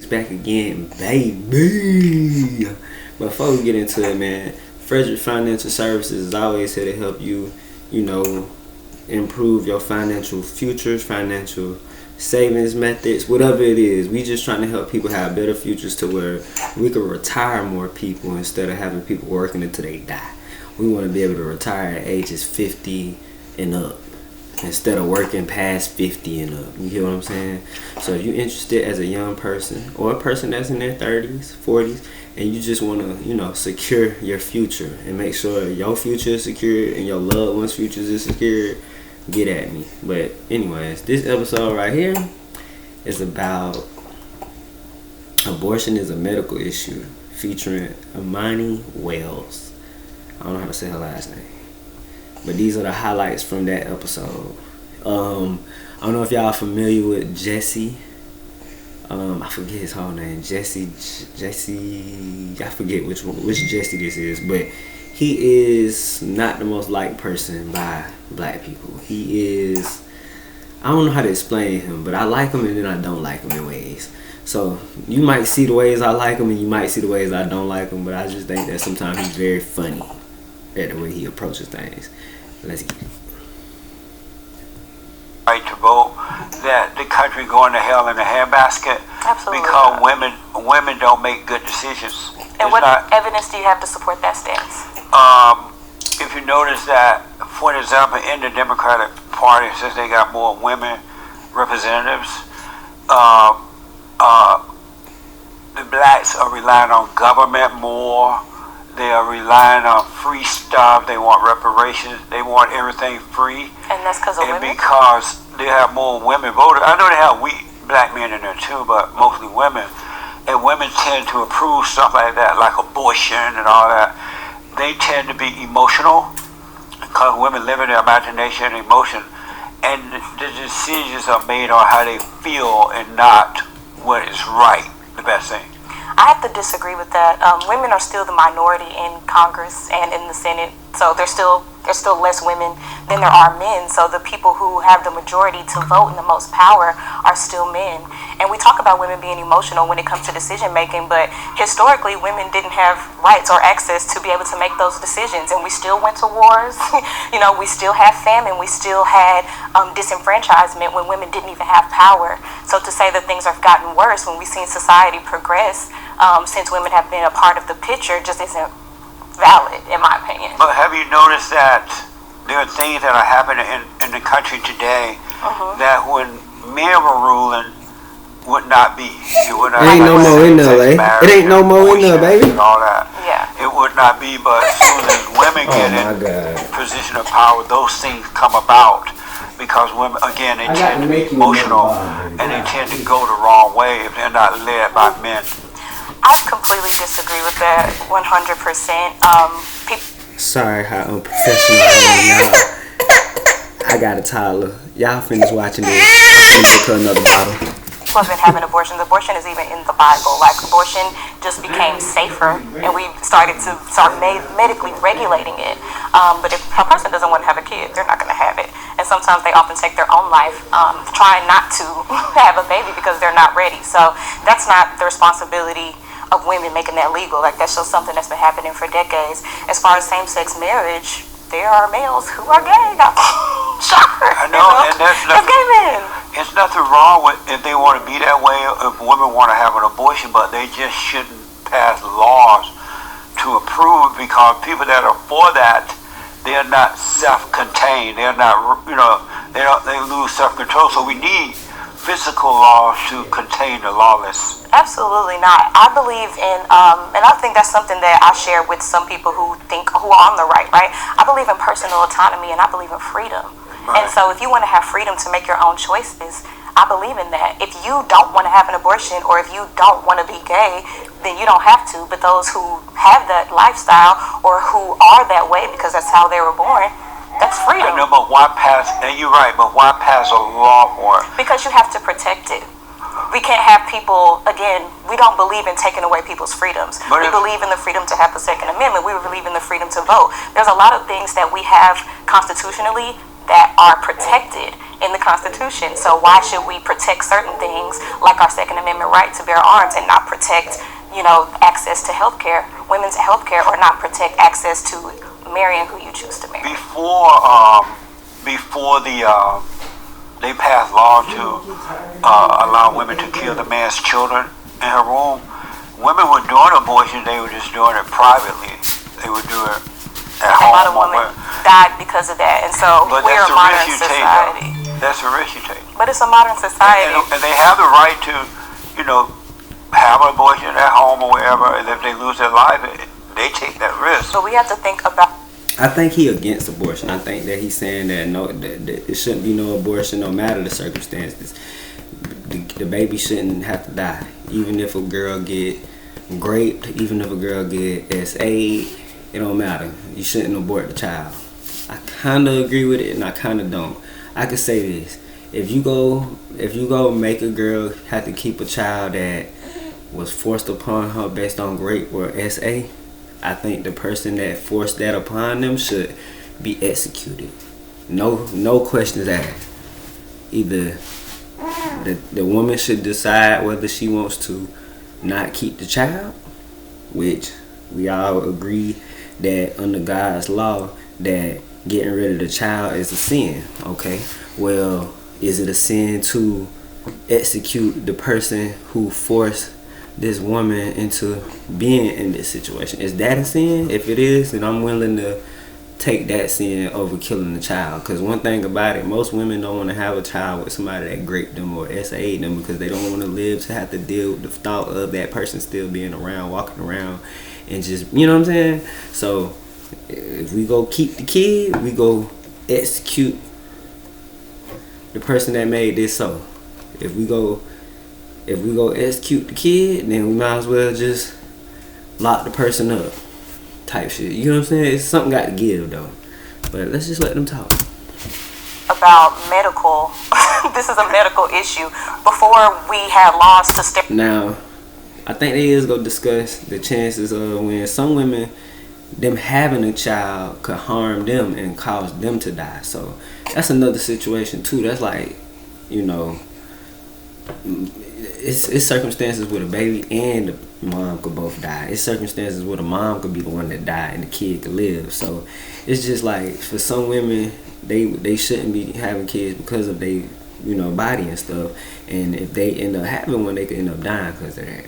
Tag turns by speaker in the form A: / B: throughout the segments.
A: back again, baby. Before we get into it, man, Frederick Financial Services is always here to help you, improve your financial futures, financial savings methods, whatever it is. We just trying to help people have better futures to where we can retire more people instead of having people working until they die. We want to be able to retire at ages 50 and up instead of working past 50 and up. You get what I'm saying? So if you're interested as a young person or a person that's in their 30s, 40s, and you just want to, secure your future and make sure your future is secure and your loved ones' futures is secure, get at me. But anyways, this episode right here is about abortion is a medical issue, featuring Imani Wells. I don't know how to say her last name, but these are the highlights from that episode. I don't know if y'all are familiar with Jesse. I forget his whole name. Jesse. I forget which Jesse this is, but he is not the most liked person by black people. He is. I don't know how to explain him, but I like him and then I don't like him in ways. So you might see the ways I like him and you might see the ways I don't like him, but I just think that sometimes he's very funny at the way he approaches things. Let's get it.
B: Right to vote, that the country going to hell in a handbasket.
C: Absolutely.
B: Because women don't make good decisions.
C: And what evidence do you have to support that stance?
B: If you notice that, for example, in the Democratic Party, since they got more women representatives, the blacks are relying on government more. They are relying on free stuff. They want reparations. They want everything free.
C: And that's because of women?
B: And because they have more women voters. I know they have black men in there too, but mostly women. And women tend to approve stuff like that, like abortion and all that. They tend to be emotional because women live in their imagination and emotion. And the decisions are made on how they feel and not what is right, the best thing.
C: I have to disagree with that. Women are still the minority in Congress and in the Senate, so there's still less women than there are men. So the people who have the majority to vote and the most power are still men. And we talk about women being emotional when it comes to decision making, but historically women didn't have rights or access to be able to make those decisions, and we still went to wars. We still had famine. We still had disenfranchisement when women didn't even have power. So to say that things have gotten worse when we've seen society progress since women have been a part of the picture just isn't valid, in my opinion.
B: But have you noticed that there are things that are happening in the country today that when men were ruling would not be? It
A: ain't no more in there, It ain't no more in there, baby.
B: And all that.
C: Yeah.
B: It would not be, but as soon as women get in position of power, those things come about. Because women, again, they tend to be emotional and they tend to go the wrong way if they're not led by men.
C: I completely disagree with that 100%.
A: Sorry how unprofessional I am now. I got a toddler. Y'all finish watching this. I'm gonna make her another bottle.
C: People have been having abortions. Abortion is even in the Bible. Like, abortion just became safer, and we started to start medically regulating it. But if a person doesn't want to have a kid, they're not going to have it. And sometimes they often take their own life trying not to have a baby because they're not ready. So that's not the responsibility of women making that legal. Like, that's just something that's been happening for decades. As far as same-sex marriage, there are males who are gay. Shocker.
B: I know, and that's
C: gay men.
B: It's nothing wrong with if they want to be that way, if women want to have an abortion, but they just shouldn't pass laws to approve, because people that are for that, they're not self-contained. They're not, they lose self-control. So we need physical laws to contain the lawless.
C: Absolutely not. I believe in, and I think that's something that I share with some people who are on the right? I believe in personal autonomy, and I believe in freedom. Right. And so if you want to have freedom to make your own choices, I believe in that. If you don't want to have an abortion, or if you don't want to be gay, then you don't have to. But those who have that lifestyle, or who are that way because that's how they were born, that's freedom.
B: I know, but why pass, and you're right, but why pass a law for it?
C: Because you have to protect it. We can't have people, again, we don't believe in taking away people's freedoms. We believe in the freedom to have the Second Amendment. We believe in the freedom to vote. There's a lot of things that we have constitutionally that are protected in the Constitution. So why should we protect certain things like our Second Amendment right to bear arms and not protect, access to healthcare, women's healthcare, or not protect access to marrying who you choose to marry?
B: Before they passed law to allow women to kill the man's children in her womb, women were doing abortion. They were just doing it privately. They would do it at home.
C: A lot of women died because of that, and so we're a modern society.
B: That's a risk you take.
C: But it's a modern society.
B: And they have the right to, have an abortion at home or wherever, and if they lose their life, they take that risk.
C: So we have to think about.
A: I think he against abortion. I think that he's saying that that it shouldn't be no abortion no matter the circumstances. The baby shouldn't have to die. Even if a girl get raped, even if a girl get SA, it don't matter. You shouldn't abort the child. I kind of agree with it and I kind of don't. I could say this. If you go make a girl have to keep a child that was forced upon her based on rape or SA, I think the person that forced that upon them should be executed. No questions asked. Either the woman should decide whether she wants to not keep the child, which we all agree that under God's law that getting rid of the child is a sin. Okay, well, is it a sin to execute the person who forced this woman into being in this situation? Is that a sin? If it is, then I'm willing to take that sin over killing the child. Because one thing about it, most women don't want to have a child with somebody that raped them or SA'd them because they don't want to live to have to deal with the thought of that person still being around, walking around, and just, you know what I'm saying? So if we go keep the kid, we go execute the person that made this. So if we go execute the kid, then we might as well just lock the person up type shit. You know what I'm saying? It's something got to give though. But let's just let them talk.
C: About medical, this is a medical issue. Before we had laws to stay.
A: Now, I think they is going to discuss the chances of when some women, them having a child could harm them and cause them to die. So that's another situation too. That's like, it's circumstances where the baby and the mom could both die. It's circumstances where the mom could be the one that died and the kid could live. So it's just like, for some women, they shouldn't be having kids because of their body and stuff. And if they end up having one, they could end up dying because of that.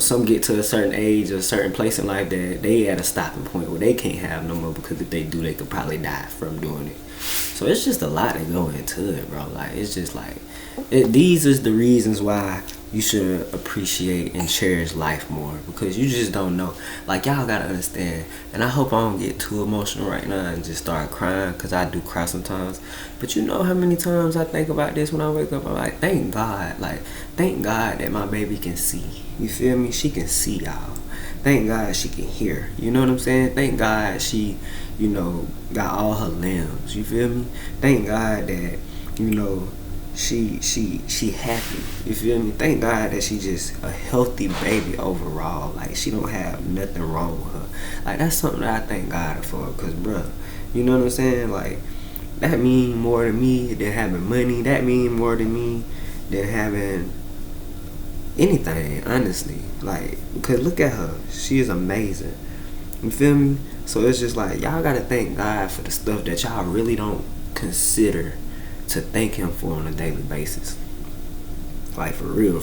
A: Some get to a certain age or a certain place in life that they at a stopping point where they can't have no more, because if they do, they could probably die from doing it. So it's just a lot that go into it, bro. Like, it's just like, these is the reasons why you should appreciate and cherish life more, because you just don't know. Like, y'all gotta understand, and I hope I don't get too emotional right now and just start crying, because I do cry sometimes. But you know how many times I think about this when I wake up? I'm like, thank God. Like, thank God that my baby can see. You feel me? She can see, y'all. Thank God she can hear. You know what I'm saying? Thank God she, got all her limbs. You feel me? Thank God that, she happy. You feel me? Thank God that she just a healthy baby overall. Like, she don't have nothing wrong with her. Like, that's something that I thank God for. Because, bruh, you know what I'm saying? Like, that mean more to me than having money. That mean more to me than having anything, honestly. Like, because look at her. She is amazing. You feel me? So it's just like, y'all gotta thank God for the stuff that y'all really don't consider to thank him for on a daily basis. Like, for real.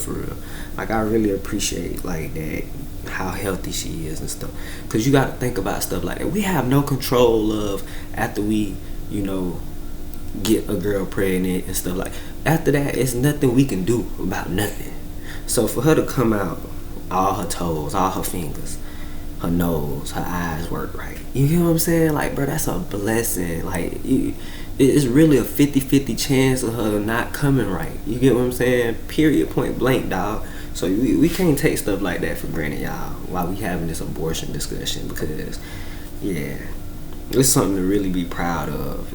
A: Like, I really appreciate, like, that, how healthy she is and stuff. Because you gotta think about stuff like that. We have no control of after we, get a girl pregnant and stuff like. After that, it's nothing we can do about nothing. So for her to come out, all her toes, all her fingers, her nose, her eyes work right. You hear what I'm saying? Like, bro, that's a blessing. Like, it's really a 50-50 chance of her not coming right. You get what I'm saying? Period, point blank, dog. So we can't take stuff like that for granted, y'all, while we having this abortion discussion, because, yeah, it's something to really be proud of.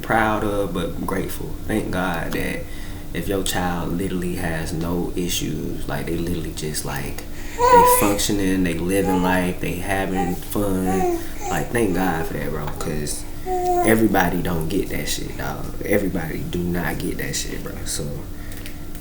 A: Proud of, but grateful. Thank God that if your child literally has no issues, like, they literally just, like, they functioning, they living life, they having fun, like, thank God for that, bro, because everybody don't get that shit, dog. Everybody do not get that shit, bro. So,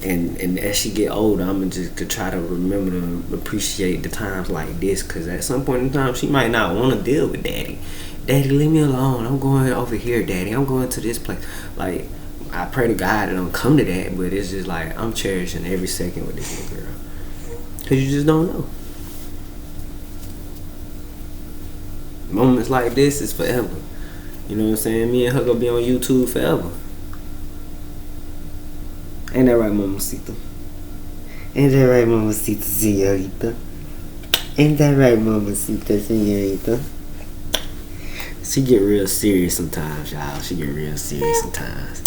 A: and as she get older, I'm gonna just to try to remember to appreciate the times like this, cause at some point in time she might not want to deal with daddy. Daddy, leave me alone. I'm going over here, daddy. I'm going to this place. Like, I pray to God it don't come to that, but it's just like I'm cherishing every second with this little girl, cause you just don't know. Moments like this is forever. You know what I'm saying? Me and her gonna be on YouTube forever. Ain't that right, Mamacita? Ain't that right, Mamacita, señorita? Ain't that right, Mamacita, señorita? She get real serious sometimes, y'all. She get real serious sometimes.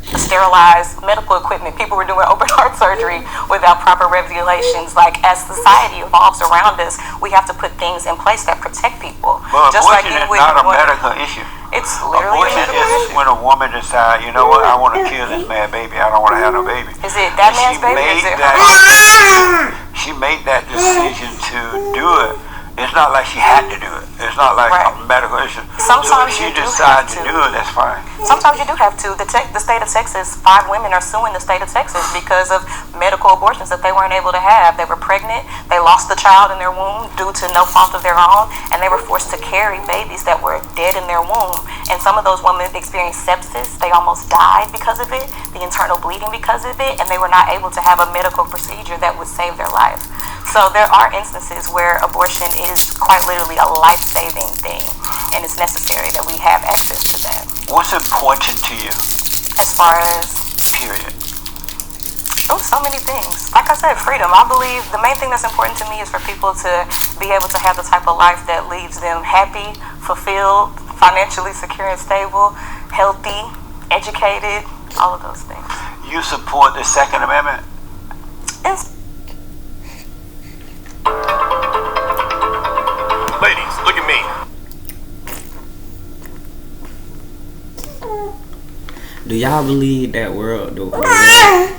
C: Sterilized medical equipment. People were doing open heart surgery without proper regulations. Like, as society evolves around us, we have to put things in place that protect people.
B: Well,
C: just
B: abortion
C: like
B: is not a medical issue.
C: It's literally
B: abortion
C: a medical issue.
B: is when a woman decides, you know what, I want to kill this man baby. I don't want to have no baby.
C: Is it that man's baby? Is it
B: she made that decision to do it. It's not like she had to do it. It's not like a medical issue.
C: Sometimes
B: so if she
C: you
B: decides to do it, that's fine.
C: Sometimes you do have to. The state of Texas, 5 women are suing the state of Texas because of medical abortions that they weren't able to have. They were pregnant. They lost the child in their womb due to no fault of their own, and they were forced to carry babies that were dead in their womb. And some of those women experienced sepsis. They almost died because of it, the internal bleeding because of it, and they were not able to have a medical procedure that would save their life. So there are instances where abortion is quite literally a life-saving thing, and it's necessary that we have access to that.
B: What's important to you?
C: As far as?
B: Period.
C: Oh, so many things. Like I said, freedom. I believe the main thing that's important to me is for people to be able to have the type of life that leaves them happy, fulfilled, financially secure and stable, healthy, educated, all of those things.
B: You support the Second Amendment?
D: Ladies, look at me.
A: Do y'all believe that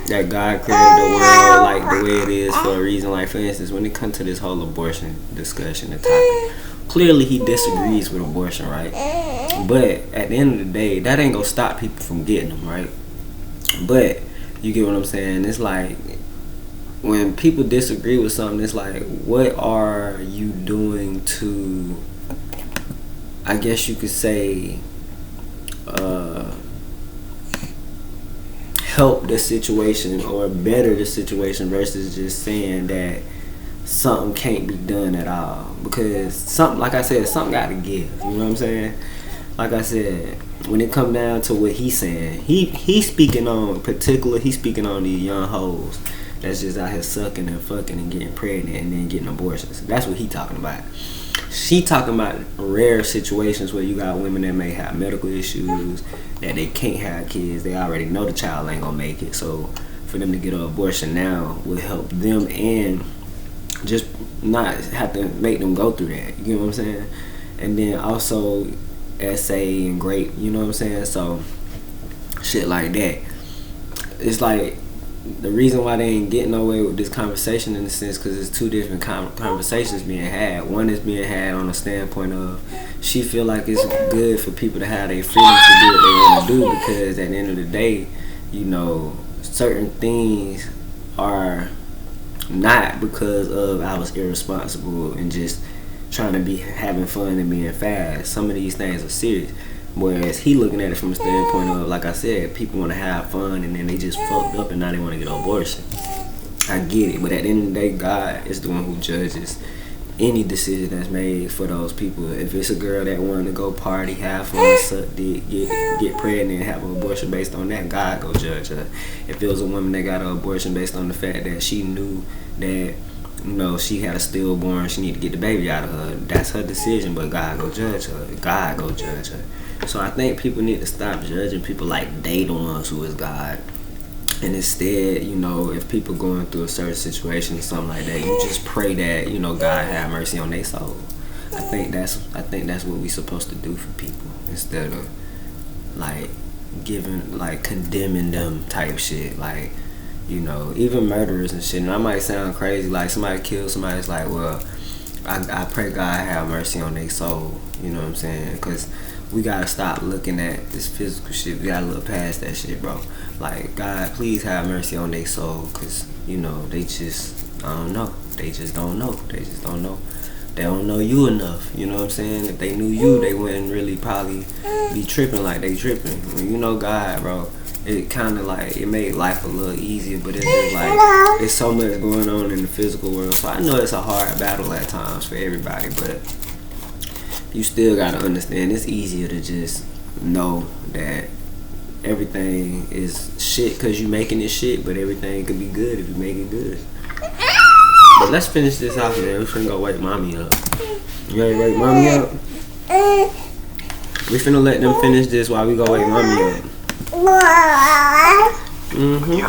A: that God created the world like the way it is for a reason? Like, for instance, when it comes to this whole abortion discussion and topic, clearly he disagrees with abortion, right? But at the end of the day, that ain't gonna stop people from getting them, right? But you get what I'm saying? It's like, when people disagree with something, it's like, what are you doing to, I guess you could say, help the situation or better the situation versus just saying that something can't be done at all? Because something, like I said, something got to give. You know what I'm saying? Like I said, when it come down to what he's saying, he's speaking on these young hoes that's just out here sucking and fucking and getting pregnant and then getting abortions. That's what he talking about. She talking about rare situations where you got women that may have medical issues, that they can't have kids. They already know the child ain't gonna make it. So for them to get an abortion now will help them and just not have to make them go through that. You know what I'm saying? And then also essay and grape. You know what I'm saying? So shit like that. It's like, the reason why they ain't getting nowhere with this conversation in a sense, because it's two different conversations being had. One is being had on a standpoint of she feel like it's good for people to have their freedom to do what they want to do, because at the end of the day, you know, certain things are not because of I was irresponsible and just trying to be having fun and being fast. Some of these things are serious. Whereas he looking at it from a standpoint of, like I said, people want to have fun and then they just fucked up and now they want to get an abortion. I get it, but at the end of the day, God is the one who judges any decision that's made for those people. If it's a girl that wanted to go party, have fun, suck dick, get pregnant and have an abortion based on that, God go judge her. If it was a woman that got an abortion based on the fact that she knew that, you know, she had a stillborn, she need to get the baby out of her, that's her decision, but God go judge her. God go judge her. So I think people need to stop judging people like they the ones who is God. And instead, you know, if people going through a certain situation or something like that, you just pray that, you know, God have mercy on their soul. I think that's what we supposed to do for people, instead of like condemning them type shit. Like, you know, even murderers and shit. And I might sound crazy, like somebody kills somebody, it's like, well, I pray God have mercy on their soul. You know what I'm saying? Because we gotta stop looking at this physical shit. We gotta look past that shit, bro. Like, God, please have mercy on their soul. Because, you know, they just, I don't know. They just don't know. They just don't know. They don't know you enough. You know what I'm saying? If they knew you, they wouldn't really probably be tripping like they tripping. When you know God, bro, it kind of like, it made life a little easier, but it's just like, there's so much going on in the physical world. So I know it's a hard battle at times for everybody, but you still gotta understand it's easier to just know that everything is shit because you making it shit, but everything could be good if you make it good. But let's finish this off, man. We finna go wake mommy up. You ready to wake mommy up? We finna let them finish this while we go wake mommy up.
B: You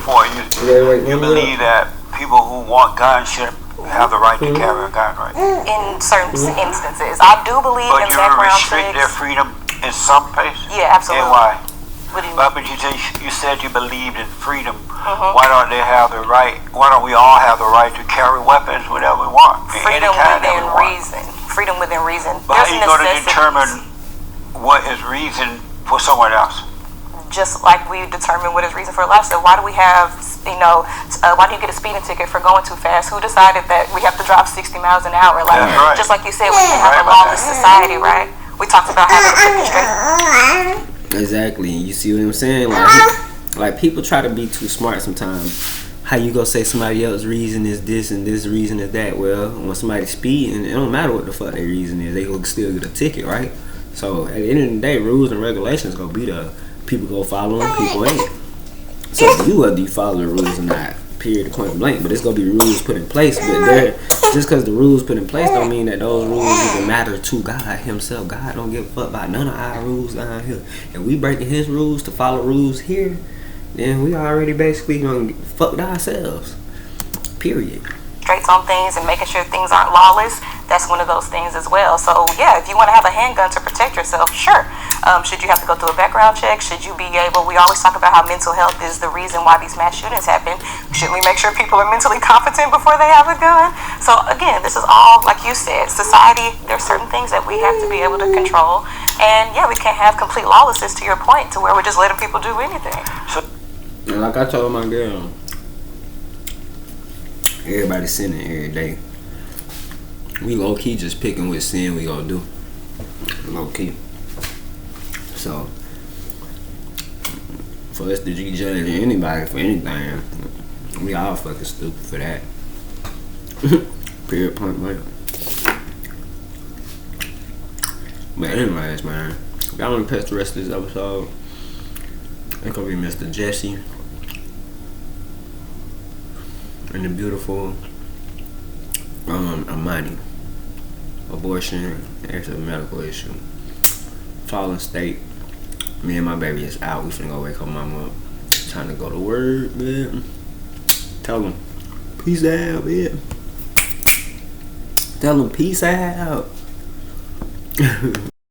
B: believe that people who want guns should have the right to carry a gun, right?
C: In certain instances, I do believe in background checks.
B: But you restrict their freedom in some places?
C: Yeah, absolutely.
B: And why?
C: What do you mean?
B: But you said you believed in freedom. Why don't they have the right? Why don't we all have the right to carry weapons whenever we want?
C: Freedom within reason. Freedom within reason.
B: But how are you going to determine what is reason for someone else?
C: Just like we determine what is reason for a lifestyle. Why do we have, why do you get a speeding ticket for going too fast? Who decided that we have to drive 60 miles an hour? Like,
B: right.
C: Just like you said, we can't have a lawless society, right? We talked about having a freaking straight.
A: Exactly. You see what I'm saying? Like people try to be too smart sometimes. How you gonna say somebody else's reason is this and this reason is that? Well, when somebody's speeding, it don't matter what the fuck their reason is. They gonna still get a ticket, right? So at the end of the day, rules and regulations gonna be there. People go follow them, people ain't. So whether you follow the rules or not, period, point blank. But it's gonna be rules put in place. But just because the rules put in place don't mean that those rules even matter to God himself. God don't give a fuck about none of our rules down here. If we breaking his rules to follow rules here, then we already basically gonna fuck ourselves. Period.
C: Straights on things and making sure things aren't lawless, that's one of those things as well. So yeah, if you want to have a handgun to protect yourself, sure. Should you have to go through a background check? Should you be able, we always talk about how mental health is the reason why these mass shootings happen. Shouldn't we make sure people are mentally competent before they have a gun? So again, this is all, like you said, society, there's certain things that we have to be able to control. And yeah, we can't have complete lawlessness, to your point, to where we're just letting people do anything.
A: And like I told my girl, everybody's sinning every day. We low key just picking what sin we gonna do. Low key. So for us to judge anybody for anything, we all fucking stupid for that. Period, point blank. But anyways, man, y'all wanna catch the rest of this episode? It's gonna be Mr. Jesse and the beautiful Amani. Abortion, it's a medical issue. Fallen state. Me and my baby is out. We finna go wake her mama up. Time to go to work, man. Tell them, peace out, man. Tell them, peace out.